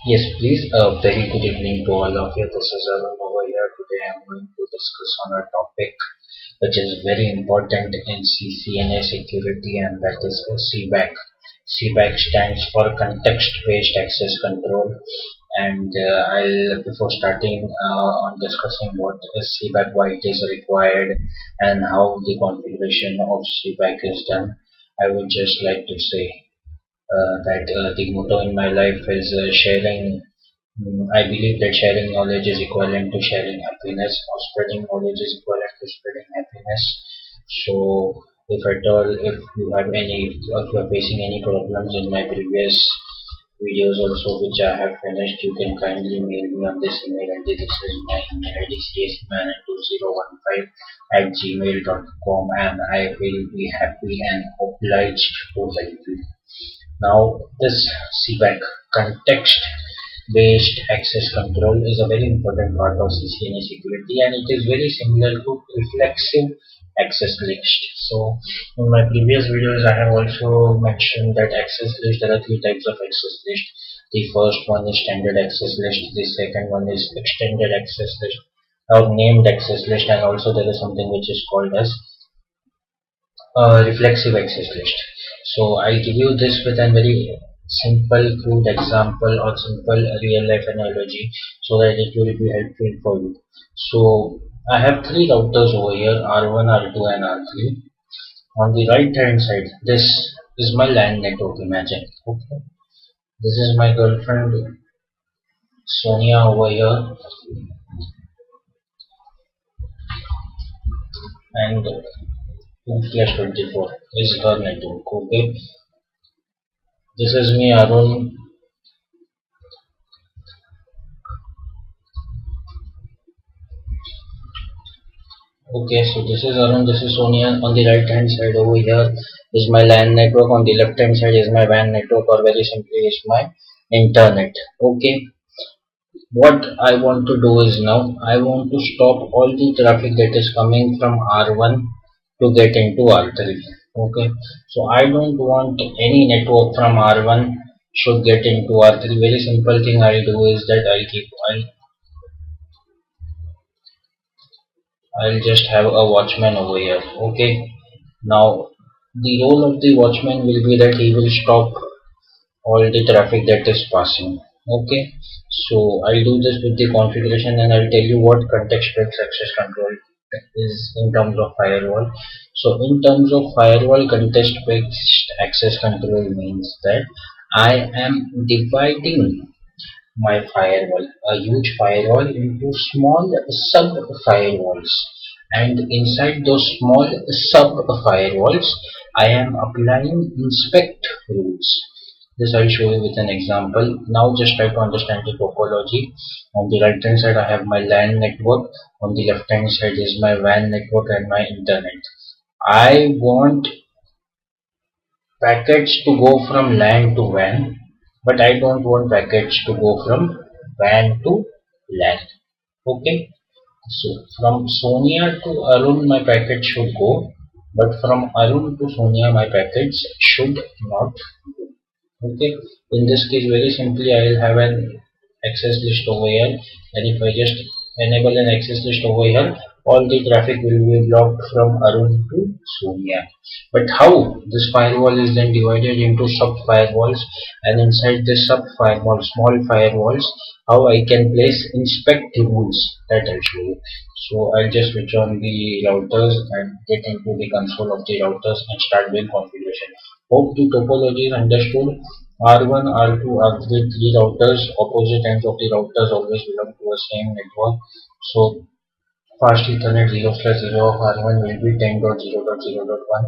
Yes, please. Very good evening to all of you. This is Arun over here. Today I'm going to discuss on a topic which is very important in CCNA security, and that is CBAC. CBAC stands for Context-Based Access Control. And I'll before starting on discussing what is CBAC, why it is required, and how the configuration of CBAC is done, I would just like to say that the motto in my life is sharing. I believe that sharing knowledge is equivalent to sharing happiness, or spreading knowledge is equivalent to spreading happiness. So, if at all, if you have any, if you are facing any problems in my previous videos also which I have finished, you can kindly mail me on this email ID. This is my email ID, csman2015 at gmail.com, and I will be happy and obliged to help you. Now, this CBAC, context-based access control, is a very important part of CCNA security, and it is very similar to reflexive access list. So, in my previous videos, I have also mentioned that access list, there are three types of access list. The first one is standard access list, the second one is extended access list, or named access list, and also there is something which is called as reflexive access list. So I'll give you this with a very simple, crude example or simple real life analogy so that it will be helpful for you. So I have three routers over here, R1, R2 and R3. On the right hand side, this is my LAN network, imagine. Okay. This is my girlfriend Sonia over here, and 2/24 is her network. Okay. This is me, Arun. Okay, so this is Arun, this is Sonia. On the right hand side over here is my LAN network. On the left hand side is my WAN network, or very simply is my internet. Okay, what I want to do is now I want to stop all the traffic that is coming from R1 to get into R3. Okay, so I don't want any network from R1 should get into R3. Very simple thing I'll do is that I'll just have a watchman over here. Okay. Now the role of the watchman will be that he will stop all the traffic that is passing. Okay. So I'll do this with the configuration, and I'll tell you what context-based access control is in terms of firewall. So in terms of firewall, context-based access control means that I am dividing my firewall, a huge firewall, into small sub firewalls, and inside those small sub firewalls I am applying inspect rules. This I'll show you with an example. Now just try to understand the topology. On the right hand side I have my LAN network, on the left hand side is my WAN network and my internet. I want packets to go from LAN to WAN, but I don't want packets to go from WAN to LAN. Okay, so from Sonia to Arun my packet should go, but from Arun to Sonia my packets should not go. Okay, in this case, very simply, I will have an access list over here, and if I just enable an access list over here, all the traffic will be blocked from Arun to Sonia. But how this firewall is then divided into sub firewalls, and inside this sub firewall, small firewalls, how I can place inspect rules, that I'll show you. So I'll just switch on the routers and get into the console of the routers and start doing configuration. Hope the topology is understood. R1, R2, R3, three routers, opposite ends of the routers always belong to a same network. So fast Ethernet 0/0 of R1 will be 10.0.0.1.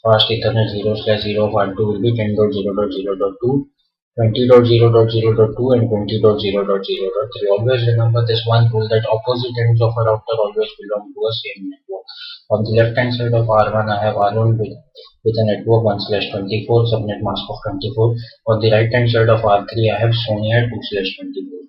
Fast Ethernet 0/0 of R2 will be 10.0.0.2. 20.0.0.2 and 20.0.0.3. Always remember this one rule, that opposite ends of a router always belong to a same network. On the left hand side of R1 I have R1 with a network 1/24, subnet mask of 24. On the right hand side of R3 I have Sonia 2/24.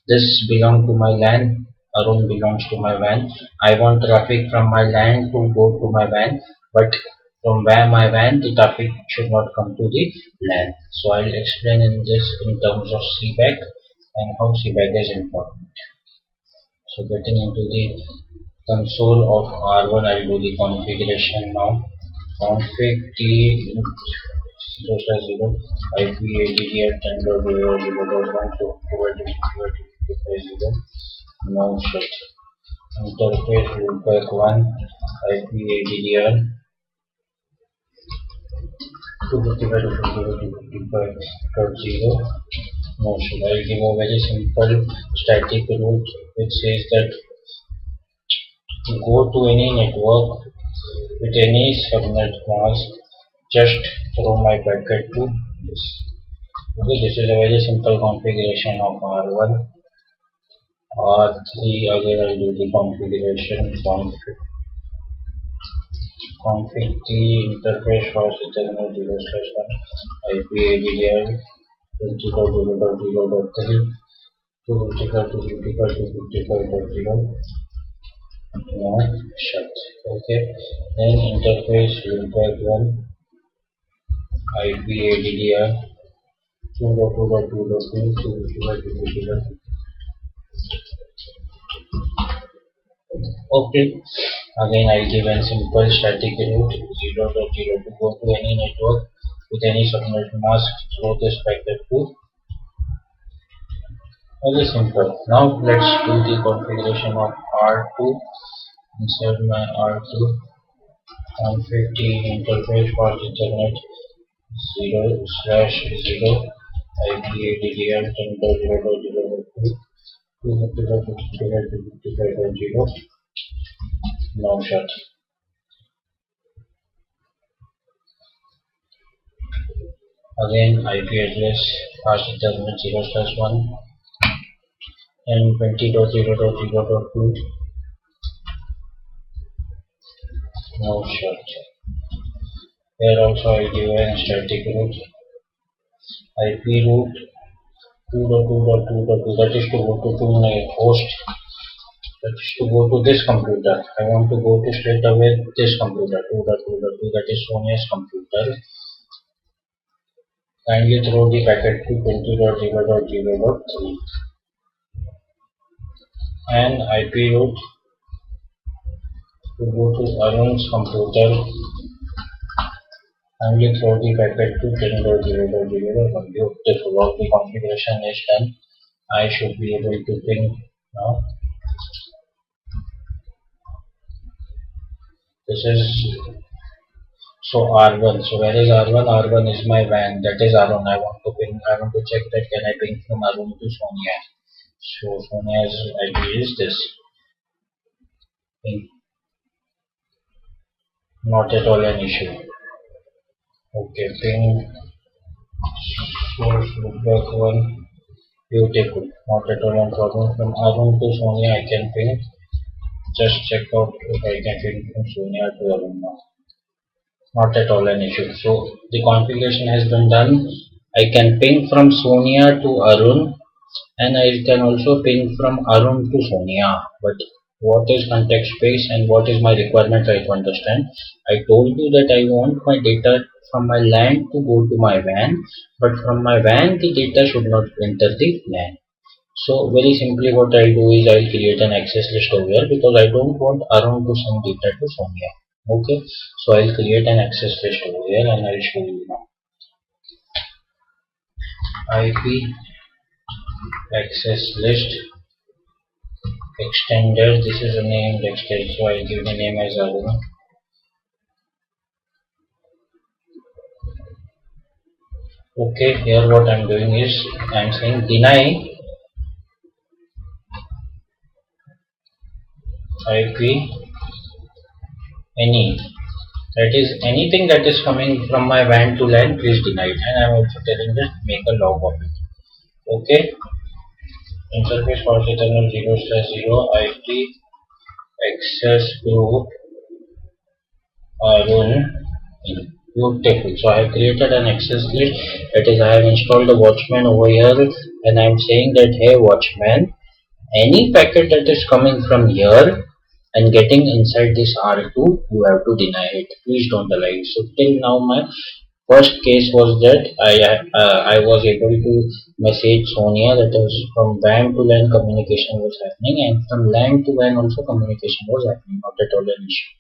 This belongs to my LAN, Arun belongs to my WAN. I want traffic from my LAN to go to my WAN, but from where my van, the traffic should not come to the LAN. So I'll explain in this in terms of CBAC and how CBAC is important. So getting into the console of R1, I'll do the configuration now. Config T 0/0 IP ADDR 10.0.0.1 no shit. Interface loopback 1 IP ADDR 255.255.0 no shit. I'll give a very simple static route which says that go to any network with any subnet mask, just throw my packet to this. Okay, this is a very simple configuration of R1. R3 again I'll do the configuration config the interface for CCNA 0/1 IP ADDR 20.0.0.3 255.255.255.0 no shut. Okay, then interface loopback 1 IP ADDR 2.2.2.2 okay, again I'll give a simple static route 0.0 to go to any network with any subnet mask through this packet to very simple. Now let's do the configuration of R2. Inside my R2 config the interface for Ethernet 0/0 IP ADDR 10.0.0.2 255.255.0 no shut. Again IP address fast Ethernet 0/1 and 20.0.0.2 no shut. Here also I give a static route IP route 2.2.2.2 that is to go to my host, that is to go to this computer. I want to go to straight away this computer 2.2.2 that is Sonia's computer. Kindly throw the packet to 20.0.0.3 and IP route to go to Arun's computer. Kindly throw the packet to 10.0.0.1. Beautiful, all the configuration is done. I should be able to ping now. This is so R1. So where is R1? R1 is my van. That is Arun. I want to ping. I want to check that can I ping from Arun to Sonia. So Sonia's ID is this. Ping. Not at all an issue. Okay, ping source loopback 1. Beautiful. Not at all a problem. From Arun to Sonia I can ping. Just check out if I can ping from Sonia to Arun now. Not at all an issue. So the configuration has been done. I can ping from Sonia to Arun and I can also ping from Arun to Sonia. But what is context space and what is my requirement, try to understand. I told you that I want my data from my LAN to go to my WAN, but from my WAN the data should not enter the LAN. So very simply what I'll do is I'll create an access list over here because I don't want Arun to send data to Sonia. Okay, so I'll create an access list over here and I'll show you now. IP access list extender. This is a named extender, so I'll give the name as Arun. Okay, here what I'm doing is I'm saying deny IP any, that is anything that is coming from my WAN to LAN, please deny it, and I'm also telling that make a log of it. Okay, interface for Ethernet 0/0 IP access group Arun. Beautiful. So I have created an access list. That is, I have installed the watchman over here, and I am saying that hey watchman, any packet that is coming from here and getting inside this R2, you have to deny it. Please don't allow it. So till now my first case was that I was able to message Sonia, that was from WAN to LAN communication was happening, and from LAN to WAN also communication was happening, not at all an issue.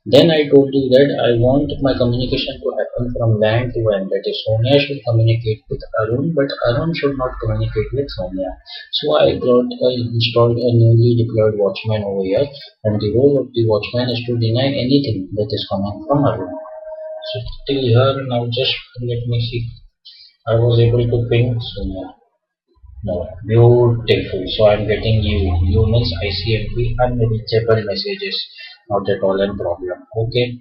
Then I told you that I want my communication to happen from LAN to WAN. That is, Sonia should communicate with Arun, but Arun should not communicate with Sonia. So I installed a newly deployed watchman over here, and the role of the watchman is to deny anything that is coming from Arun. So till here, now just let me see. I was able to ping Sonia. No, beautiful. So I'm getting you. You means ICMP unreachable messages. Not at all a problem. Okay.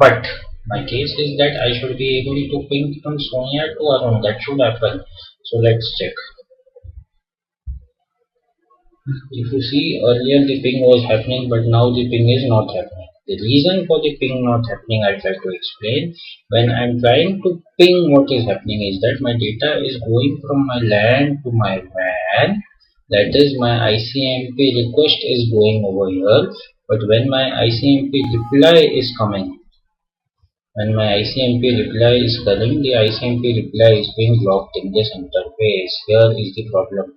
But my case is that I should be able to ping from Sonia to Arun. That should happen. So let's check. If you see, earlier the ping was happening, but now the ping is not happening. The reason for the ping not happening, I'd like to explain. When I'm trying to ping, what is happening is that my data is going from my LAN to my WAN. That is, my ICMP request is going over here. But when my ICMP reply is coming, when my ICMP reply is coming, the ICMP reply is being blocked in this interface. Here is the problem.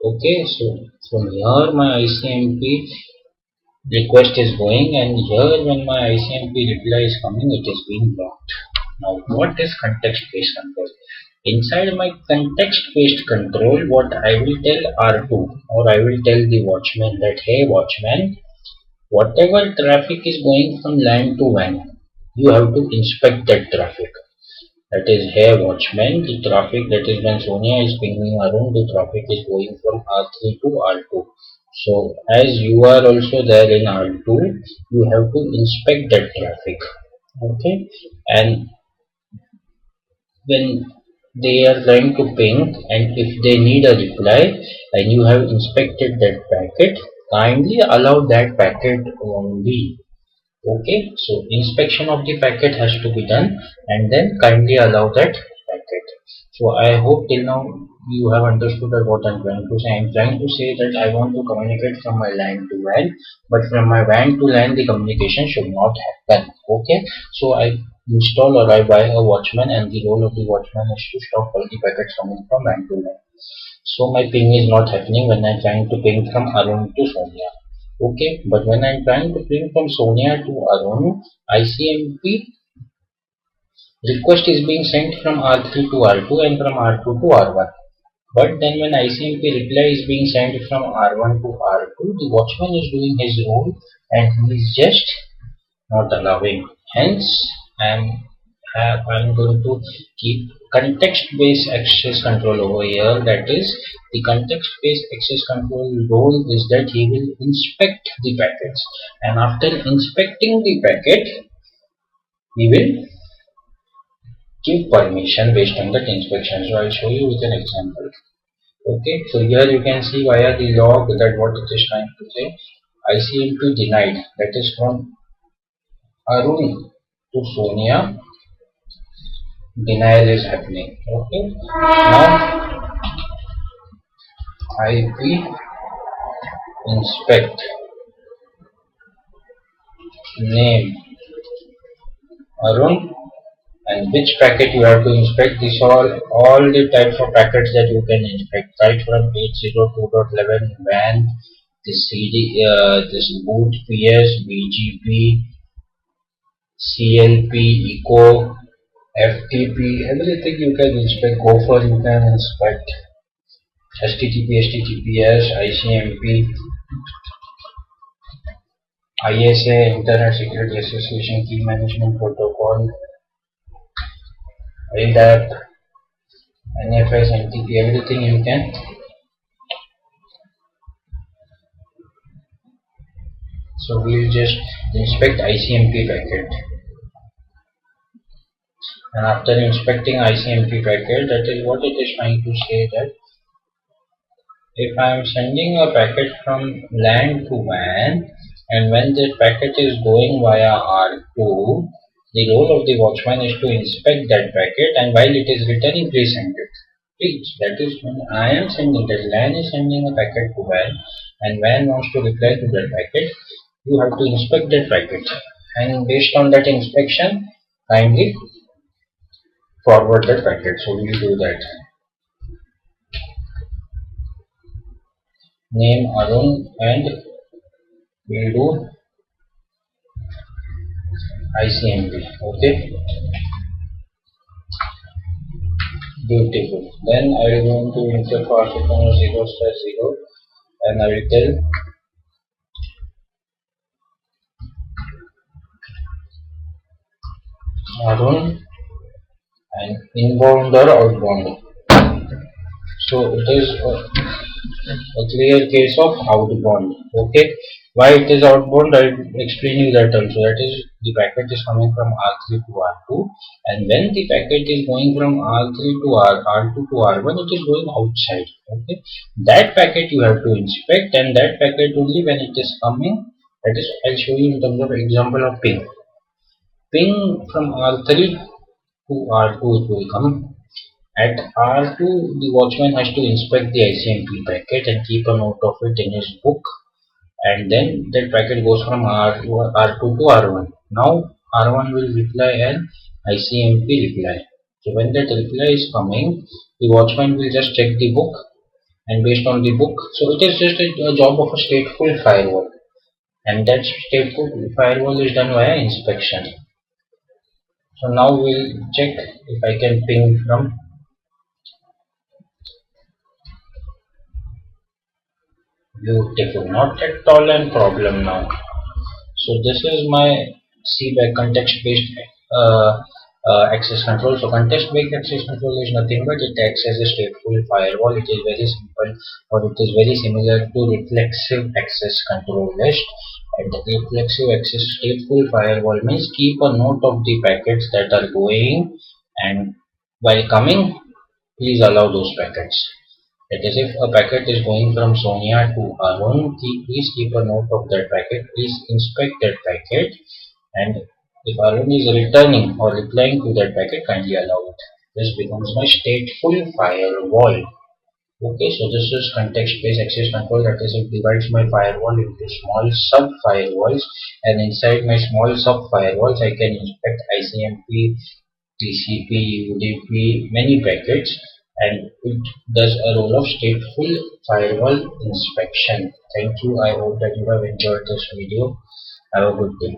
Okay, so from here my ICMP request is going, and here when my ICMP reply is coming, it is being blocked. Now, what is context-based control? Inside my context-based control, what I will tell R2, or I will tell the watchman that, hey watchman, whatever traffic is going from LAN to WAN, you have to inspect that traffic. That is, hey watchman, the traffic, that is when Sonia is pinging Arun, the traffic is going from R3 to R2. So as you are also there in R2, you have to inspect that traffic. Okay, and when they are trying to ping, and if they need a reply and you have inspected that packet, kindly allow that packet only. Okay, so inspection of the packet has to be done, and then kindly allow that packet. So I hope till now you have understood what I'm trying to say. I'm trying to say that I want to communicate from my LAN to WAN, but from my WAN to LAN the communication should not happen. Okay, so I install or I buy a watchman, and the role of the watchman is to stop all the packets coming from WAN to LAN. So my ping is not happening when I'm trying to ping from Arun to Sonia. Okay, but when I'm trying to ping from Sonia to Arun, ICMP request is being sent from R3 to R2 and from R2 to R1. But then when ICMP reply is being sent from R1 to R2, the watchman is doing his role and he is just not allowing. Hence, I'm going to keep context-based access control over here. That is, the context-based access control role is that he will inspect the packets, and after inspecting the packet, he will give permission based on that inspection. So I'll show you with an example. Okay, so here you can see via the log that what it is trying to say. ICMP denied. That is from Arun to Sonia. Denial is happening. Okay, now IP inspect name Arun, and which packet you have to inspect. These are all the types of packets that you can inspect, right from 802.11 WAN, this CD, this boot PS, BGP, CLP, echo, FTP, everything you can inspect. Gopher you can inspect, HTTP, HTTPS, ICMP, ISA, Internet Security Association Key Management Protocol, ADAP, NFS, NTP, everything you can. So we will just inspect ICMP packet. And after inspecting ICMP packet, that is what it is trying to say, that if I am sending a packet from LAN to WAN, and when the packet is going via R2, the role of the watchman is to inspect that packet, and while it is returning, please send it. Please, that is when I am sending, that LAN is sending a packet to WAN, and WAN wants to reply to that packet, you have to inspect that packet, and based on that inspection, kindly forward that packet. So we'll do that. Name Arun, and we'll do ICMP. Okay, beautiful. Then I will go into interface 0/0, and I will tell Arun and inbound or outbound. So it is a clear case of outbound. Okay, why it is outbound? I'll explain you that also. That is, the packet is coming from R3 to R2, and when the packet is going from R3 to R2 to R1, it is going outside. Okay, that packet you have to inspect, and that packet only when it is coming. That is, I'll show you in terms of example of ping. Ping from R3 to R2 it will come. At R2, the watchman has to inspect the ICMP packet and keep a note of it in his book, and then that packet goes from R2 to R1. Now R1 will reply an ICMP reply. So when that reply is coming, the watchman will just check the book, and based on the book, so it is just a job of a stateful firewall, and that stateful firewall is done via inspection. So now we'll check if I can ping from. Beautiful, not at all a problem now. So this is my CBAC context-based access control. So context-based access control is nothing but it acts as a stateful firewall. It is very simple, or it is very similar to reflexive access control list. And the reflexive access stateful firewall means keep a note of the packets that are going, and while coming, please allow those packets. That is, if a packet is going from Sonia to Arun, please keep a note of that packet. Please inspect that packet, and if Arun is returning or replying to that packet, kindly allow it. This becomes my stateful firewall. Okay, so this is context-based access control. That is, it divides my firewall into small sub-firewalls, and inside my small sub-firewalls, I can inspect ICMP, TCP, UDP, many packets, and it does a role of stateful firewall inspection. Thank you. I hope that you have enjoyed this video. Have a good day.